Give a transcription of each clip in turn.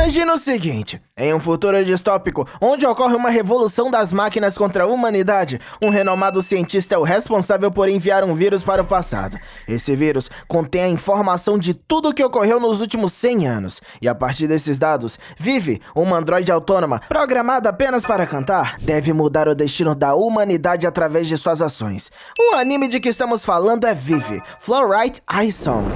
Imagina o seguinte, em um futuro distópico, onde ocorre uma revolução das máquinas contra a humanidade, um renomado cientista é o responsável por enviar um vírus para o passado. Esse vírus contém a informação de tudo o que ocorreu nos últimos 100 anos, e a partir desses dados, Vivi, uma androide autônoma, programada apenas para cantar, deve mudar o destino da humanidade através de suas ações. O anime de que estamos falando é Vivi, Fluorite Eye Song.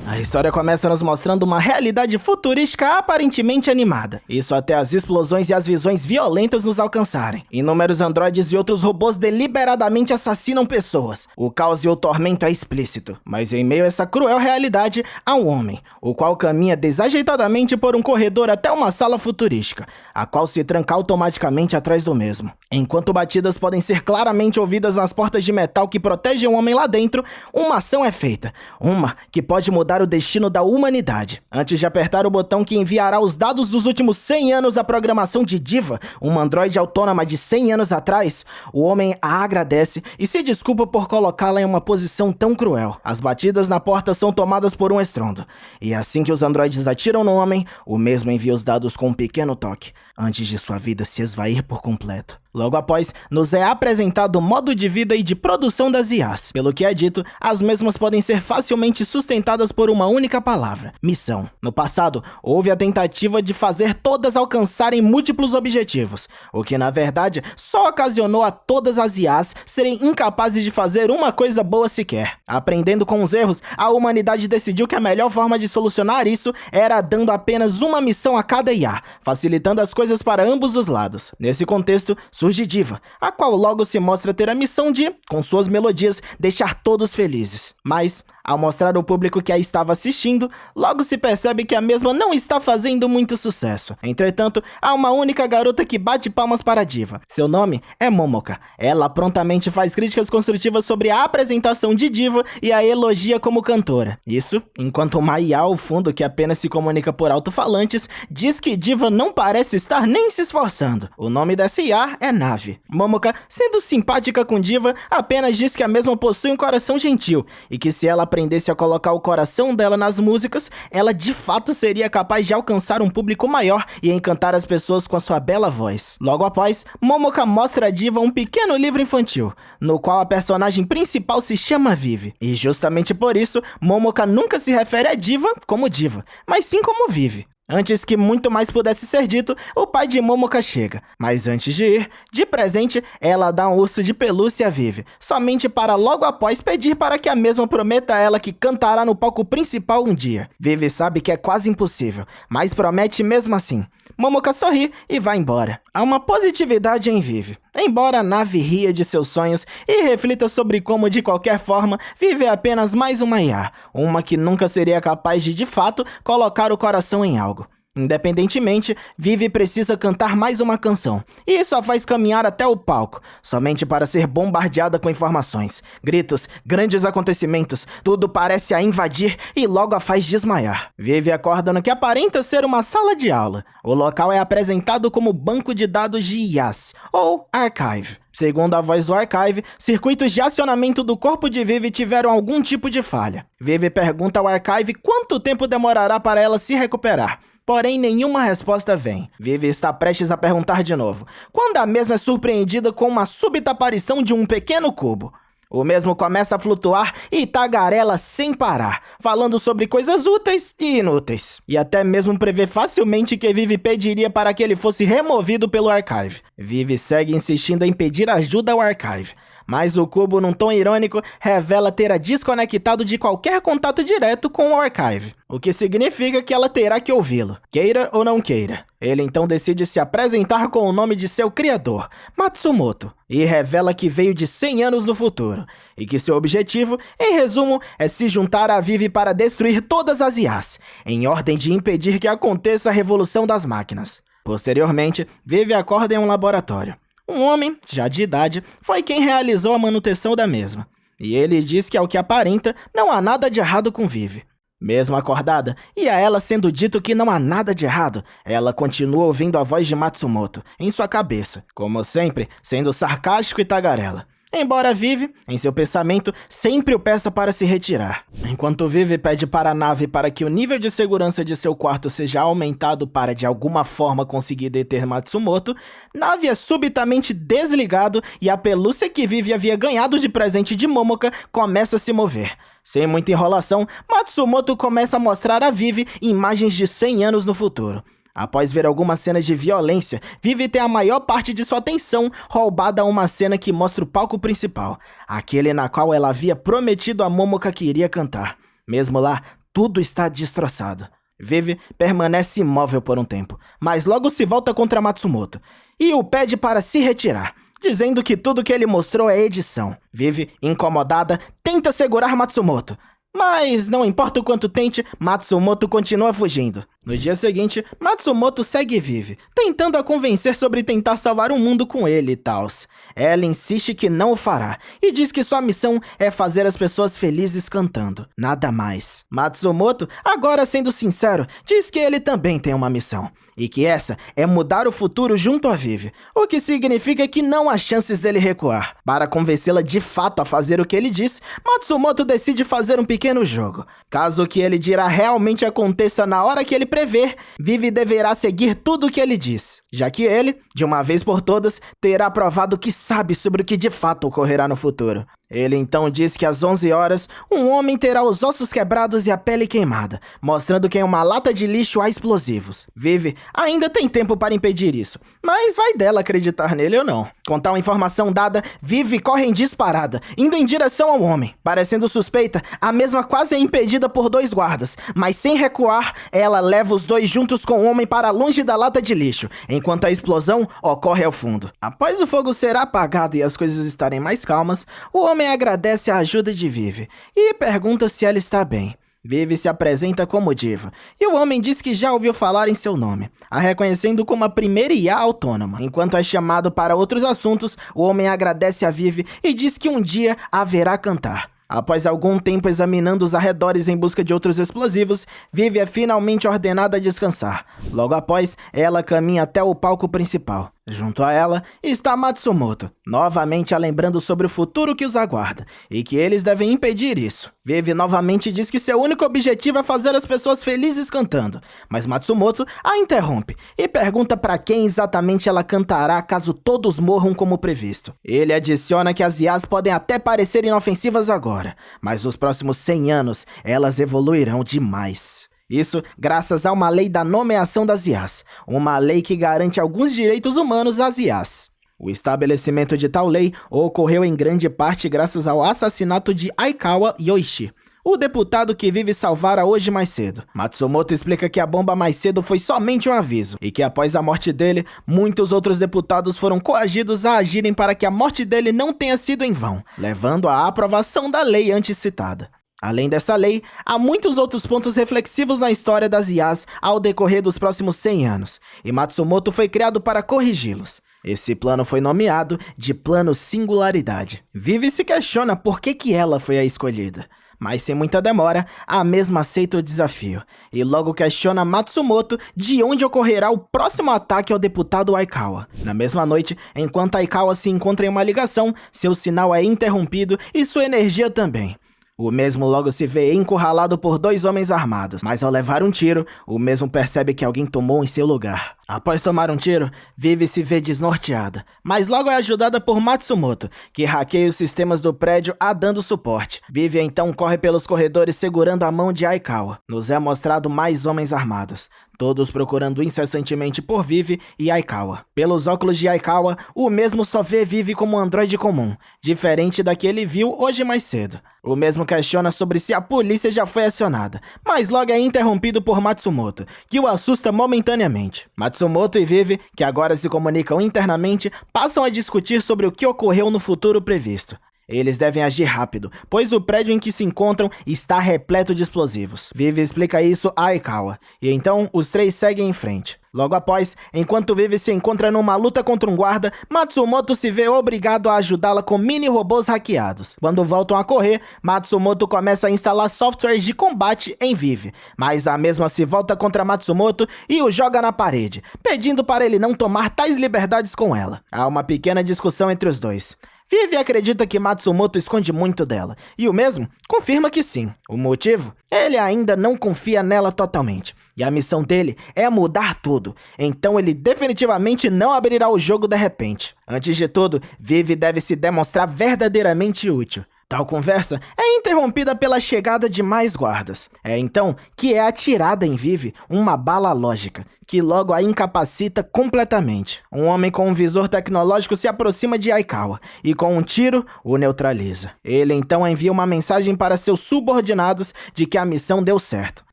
A história começa nos mostrando uma realidade futurística aparentemente animada. Isso até as explosões e as visões violentas nos alcançarem. Inúmeros androides e outros robôs deliberadamente assassinam pessoas. O caos e o tormento é explícito. Mas em meio a essa cruel realidade, há um homem, o qual caminha desajeitadamente por um corredor até uma sala futurística, a qual se tranca automaticamente atrás do mesmo. Enquanto batidas podem ser claramente ouvidas nas portas de metal que protegem o homem lá dentro, uma ação é feita. Uma que pode mudar o destino da humanidade. Antes de apertar o botão que enviará os dados dos últimos 100 anos à programação de Diva, uma androide autônoma de 100 anos atrás, o homem a agradece e se desculpa por colocá-la em uma posição tão cruel. As batidas na porta são tomadas por um estrondo, e assim que os androides atiram no homem, o mesmo envia os dados com um pequeno toque, antes de sua vida se esvair por completo. Logo após, nos é apresentado o modo de vida e de produção das IAs. Pelo que é dito, as mesmas podem ser facilmente sustentadas por uma única palavra: missão. No passado, houve a tentativa de fazer todas alcançarem múltiplos objetivos, o que na verdade só ocasionou a todas as IAs serem incapazes de fazer uma coisa boa sequer. Aprendendo com os erros, a humanidade decidiu que a melhor forma de solucionar isso era dando apenas uma missão a cada IA, facilitando as coisas para ambos os lados. Nesse contexto, surge Diva, a qual logo se mostra ter a missão de, com suas melodias, deixar todos felizes. Mas, ao mostrar ao público que a estava assistindo, logo se percebe que a mesma não está fazendo muito sucesso. Entretanto, há uma única garota que bate palmas para a Diva. Seu nome é Momoka. Ela prontamente faz críticas construtivas sobre a apresentação de Diva e a elogia como cantora. Isso, enquanto uma IA ao fundo, que apenas se comunica por alto-falantes, diz que Diva não parece estar nem se esforçando. O nome dessa IA é Nave. Momoka, sendo simpática com Diva, apenas diz que a mesma possui um coração gentil e que se ela aprendesse a colocar o coração dela nas músicas, ela de fato seria capaz de alcançar um público maior e encantar as pessoas com a sua bela voz. Logo após, Momoka mostra a Diva um pequeno livro infantil, no qual a personagem principal se chama Vivi. E justamente por isso, Momoka nunca se refere a Diva como Diva, mas sim como Vivi. Antes que muito mais pudesse ser dito, o pai de Momoka chega. Mas antes de ir, de presente, ela dá um urso de pelúcia a Vivi, somente para logo após pedir para que a mesma prometa a ela que cantará no palco principal um dia. Vivi sabe que é quase impossível, mas promete mesmo assim. Momoka sorri e vai embora. Há uma positividade em Vivi. Embora a Nave ria de seus sonhos e reflita sobre como, de qualquer forma, Vivi é apenas mais uma IA, uma que nunca seria capaz de fato, colocar o coração em algo. Independentemente, Vivi precisa cantar mais uma canção, e só faz caminhar até o palco, somente para ser bombardeada com informações, gritos, grandes acontecimentos, tudo parece a invadir e logo a faz desmaiar. Vivi acorda no que aparenta ser uma sala de aula. O local é apresentado como banco de dados de IAs, ou Archive. Segundo a voz do Archive, circuitos de acionamento do corpo de Vivi tiveram algum tipo de falha. Vivi pergunta ao Archive quanto tempo demorará para ela se recuperar. Porém, nenhuma resposta vem. Vivi está prestes a perguntar de novo, quando a mesma é surpreendida com uma súbita aparição de um pequeno cubo. O mesmo começa a flutuar e tagarela sem parar, falando sobre coisas úteis e inúteis. E até mesmo prevê facilmente que Vivi pediria para que ele fosse removido pelo Archive. Vivi segue insistindo em pedir ajuda ao Archive. Mas o cubo, num tom irônico, revela ter a desconectado de qualquer contato direto com o Archive, o que significa que ela terá que ouvi-lo, queira ou não queira. Ele então decide se apresentar com o nome de seu criador, Matsumoto, e revela que veio de 100 anos no futuro, e que seu objetivo, em resumo, é se juntar a Vivi para destruir todas as IAs, em ordem de impedir que aconteça a revolução das máquinas. Posteriormente, Vivi acorda em um laboratório. Um homem, já de idade, foi quem realizou a manutenção da mesma. E ele diz que, ao que aparenta, não há nada de errado com Vivi. Mesmo acordada, e a ela sendo dito que não há nada de errado, ela continua ouvindo a voz de Matsumoto em sua cabeça, como sempre, sendo sarcástico e tagarela. Embora Vivi, em seu pensamento, sempre o peça para se retirar. Enquanto Vivi pede para a nave para que o nível de segurança de seu quarto seja aumentado para de alguma forma conseguir deter Matsumoto, Nave é subitamente desligado e a pelúcia que Vivi havia ganhado de presente de Momoka começa a se mover. Sem muita enrolação, Matsumoto começa a mostrar a Vivi imagens de 100 anos no futuro. Após ver algumas cenas de violência, Vivi tem a maior parte de sua atenção roubada a uma cena que mostra o palco principal, aquele na qual ela havia prometido a Momoka que iria cantar. Mesmo lá, tudo está destroçado. Vivi permanece imóvel por um tempo, mas logo se volta contra Matsumoto e o pede para se retirar, dizendo que tudo que ele mostrou é edição. Vivi, incomodada, tenta segurar Matsumoto, mas não importa o quanto tente, Matsumoto continua fugindo. No dia seguinte, Matsumoto segue Vivi, tentando a convencer sobre tentar salvar o mundo com ele e tals. Ela insiste que não o fará, e diz que sua missão é fazer as pessoas felizes cantando, nada mais. Matsumoto, agora sendo sincero, diz que ele também tem uma missão, e que essa é mudar o futuro junto a Vivi, o que significa que não há chances dele recuar. Para convencê-la de fato a fazer o que ele diz, Matsumoto decide fazer um pequeno jogo. Caso o que ele dirá realmente aconteça na hora que ele prever, Vivi deverá seguir tudo o que ele diz, já que ele, de uma vez por todas, terá provado que sabe sobre o que de fato ocorrerá no futuro. Ele então diz que às 11 horas, um homem terá os ossos quebrados e a pele queimada, mostrando que em uma lata de lixo há explosivos. Vivi ainda tem tempo para impedir isso, mas vai dela acreditar nele ou não. Com tal informação dada, Vivi corre em disparada, indo em direção ao homem. Parecendo suspeita, a mesma quase é impedida por 2 guardas, mas sem recuar, ela leva os 2 juntos com o homem para longe da lata de lixo, enquanto a explosão ocorre ao fundo. Após o fogo ser apagado e as coisas estarem mais calmas, o homem agradece a ajuda de Vivi e pergunta se ela está bem. Vivi se apresenta como diva, e o homem diz que já ouviu falar em seu nome, a reconhecendo como a primeira IA autônoma. Enquanto é chamado para outros assuntos, o homem agradece a Vivi e diz que um dia haverá cantar. Após algum tempo examinando os arredores em busca de outros explosivos, Vivi é finalmente ordenada a descansar. Logo após, ela caminha até o palco principal. Junto a ela está Matsumoto, novamente a lembrando sobre o futuro que os aguarda, e que eles devem impedir isso. Vivi novamente diz que seu único objetivo é fazer as pessoas felizes cantando, mas Matsumoto a interrompe e pergunta para quem exatamente ela cantará caso todos morram como previsto. Ele adiciona que as IAs podem até parecer inofensivas agora, mas nos próximos 100 anos elas evoluirão demais. Isso graças a uma lei da nomeação das IAs, uma lei que garante alguns direitos humanos às IAs. O estabelecimento de tal lei ocorreu em grande parte graças ao assassinato de Aikawa Yoichi, o deputado que Vivi salvara hoje mais cedo. Matsumoto explica que a bomba mais cedo foi somente um aviso, e que após a morte dele, muitos outros deputados foram coagidos a agirem para que a morte dele não tenha sido em vão, levando à aprovação da lei antes citada. Além dessa lei, há muitos outros pontos reflexivos na história das IAs ao decorrer dos próximos 100 anos, e Matsumoto foi criado para corrigi-los. Esse plano foi nomeado de Plano Singularidade. Vivi se questiona por que ela foi a escolhida, mas sem muita demora, a mesma aceita o desafio, e logo questiona Matsumoto de onde ocorrerá o próximo ataque ao deputado Aikawa. Na mesma noite, enquanto Aikawa se encontra em uma ligação, seu sinal é interrompido e sua energia também. O mesmo logo se vê encurralado por 2 homens armados, mas ao levar um tiro, o mesmo percebe que alguém tomou em seu lugar. Após tomar um tiro, Vivi se vê desnorteada, mas logo é ajudada por Matsumoto, que hackeia os sistemas do prédio dando suporte. Vivi então corre pelos corredores segurando a mão de Aikawa. Nos é mostrado mais homens armados, todos procurando incessantemente por Vivi e Aikawa. Pelos óculos de Aikawa, o mesmo só vê Vivi como um androide comum, diferente da que ele viu hoje mais cedo. O mesmo questiona sobre se a polícia já foi acionada, mas logo é interrompido por Matsumoto, que o assusta momentaneamente. Matsumoto e Vivi, que agora se comunicam internamente, passam a discutir sobre o que ocorreu no futuro previsto. Eles devem agir rápido, pois o prédio em que se encontram está repleto de explosivos. Vivi explica isso a Aikawa, e então os 3 seguem em frente. Logo após, enquanto Vivi se encontra numa luta contra um guarda, Matsumoto se vê obrigado a ajudá-la com mini-robôs hackeados. Quando voltam a correr, Matsumoto começa a instalar softwares de combate em Vivi, mas a mesma se volta contra Matsumoto e o joga na parede, pedindo para ele não tomar tais liberdades com ela. Há uma pequena discussão entre os dois. Vivi acredita que Matsumoto esconde muito dela, e o mesmo confirma que sim. O motivo? Ele ainda não confia nela totalmente, e a missão dele é mudar tudo, então ele definitivamente não abrirá o jogo de repente. Antes de tudo, Vivi deve se demonstrar verdadeiramente útil. Tal conversa é interrompida pela chegada de mais guardas. É então que é atirada em Vivi uma bala lógica, que logo a incapacita completamente. Um homem com um visor tecnológico se aproxima de Aikawa e com um tiro o neutraliza. Ele então envia uma mensagem para seus subordinados de que a missão deu certo.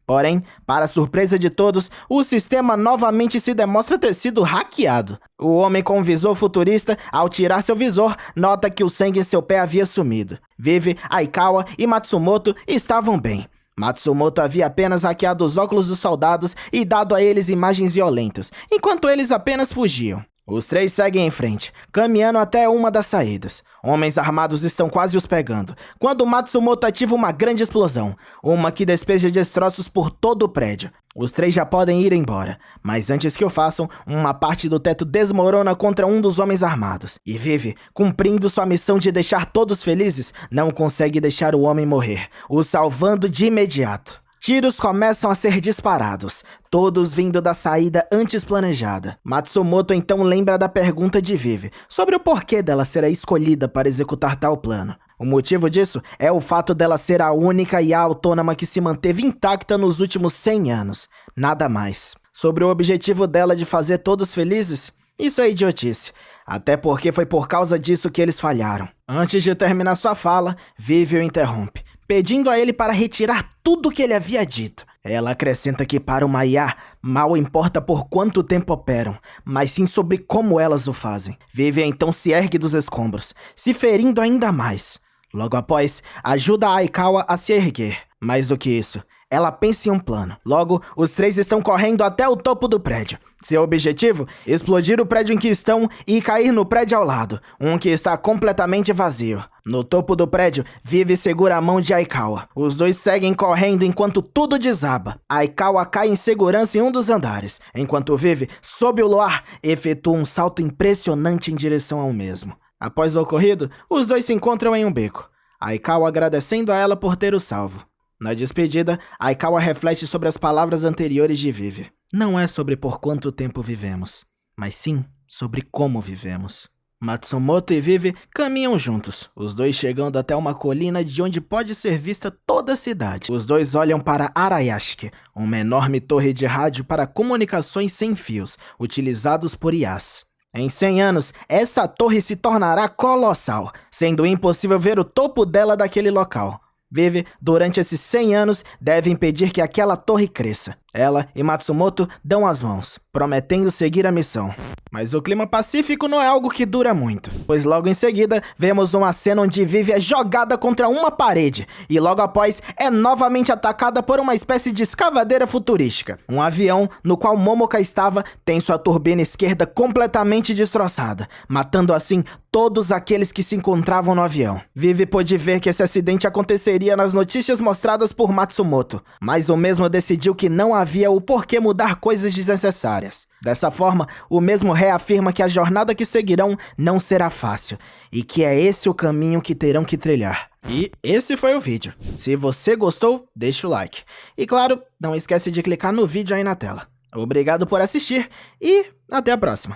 Porém, para surpresa de todos, o sistema novamente se demonstra ter sido hackeado. O homem com um visor futurista, ao tirar seu visor, nota que o sangue em seu pé havia sumido. Vivi, Aikawa e Matsumoto estavam bem. Matsumoto havia apenas hackeado os óculos dos soldados e dado a eles imagens violentas, enquanto eles apenas fugiam. Os três seguem em frente, caminhando até uma das saídas. Homens armados estão quase os pegando, quando Matsumoto ativa uma grande explosão, uma que despeja destroços por todo o prédio. Os três já podem ir embora, mas antes que o façam, uma parte do teto desmorona contra um dos homens armados. E Vivi, cumprindo sua missão de deixar todos felizes, não consegue deixar o homem morrer, o salvando de imediato. Tiros começam a ser disparados, todos vindo da saída antes planejada. Matsumoto então lembra da pergunta de Vivi sobre o porquê dela ser a escolhida para executar tal plano. O motivo disso é o fato dela ser a única IA autônoma que se manteve intacta nos últimos 100 anos. Nada mais. Sobre o objetivo dela de fazer todos felizes? Isso é idiotice. Até porque foi por causa disso que eles falharam. Antes de terminar sua fala, Vivi o interrompe, pedindo a ele para retirar tudo o que ele havia dito. Ela acrescenta que para uma IA, mal importa por quanto tempo operam, mas sim sobre como elas o fazem. Vivi então se ergue dos escombros, se ferindo ainda mais. Logo após, ajuda a Aikawa a se erguer. Mais do que isso, ela pensa em um plano. Logo, os três estão correndo até o topo do prédio. Seu objetivo? Explodir o prédio em que estão e cair no prédio ao lado, um que está completamente vazio. No topo do prédio, Vivi segura a mão de Aikawa. Os dois seguem correndo enquanto tudo desaba. Aikawa cai em segurança em um dos andares, enquanto Vivi, sob o luar, efetua um salto impressionante em direção ao mesmo. Após o ocorrido, os dois se encontram em um beco, Aikawa agradecendo a ela por ter o salvo. Na despedida, Aikawa reflete sobre as palavras anteriores de Vivi. Não é sobre por quanto tempo vivemos, mas sim sobre como vivemos. Matsumoto e Vivi caminham juntos, os dois chegando até uma colina de onde pode ser vista toda a cidade. Os dois olham para Arayashiki, uma enorme torre de rádio para comunicações sem fios, utilizados por IAs. Em 100 anos, essa torre se tornará colossal, sendo impossível ver o topo dela daquele local. Vivi, durante esses 100 anos, deve impedir que aquela torre cresça. Ela e Matsumoto dão as mãos, prometendo seguir a missão. Mas o clima pacífico não é algo que dura muito, pois logo em seguida, vemos uma cena onde Vivi é jogada contra uma parede, e logo após, é novamente atacada por uma espécie de escavadeira futurística. Um avião, no qual Momoka estava, tem sua turbina esquerda completamente destroçada, matando assim todos aqueles que se encontravam no avião. Vivi pôde ver que esse acidente aconteceria nas notícias mostradas por Matsumoto, mas o mesmo decidiu que não havia o porquê mudar coisas desnecessárias. Dessa forma, o mesmo reafirma que a jornada que seguirão não será fácil, e que é esse o caminho que terão que trilhar. E esse foi o vídeo. Se você gostou, deixa o like. E claro, não esquece de clicar no vídeo aí na tela. Obrigado por assistir e até a próxima.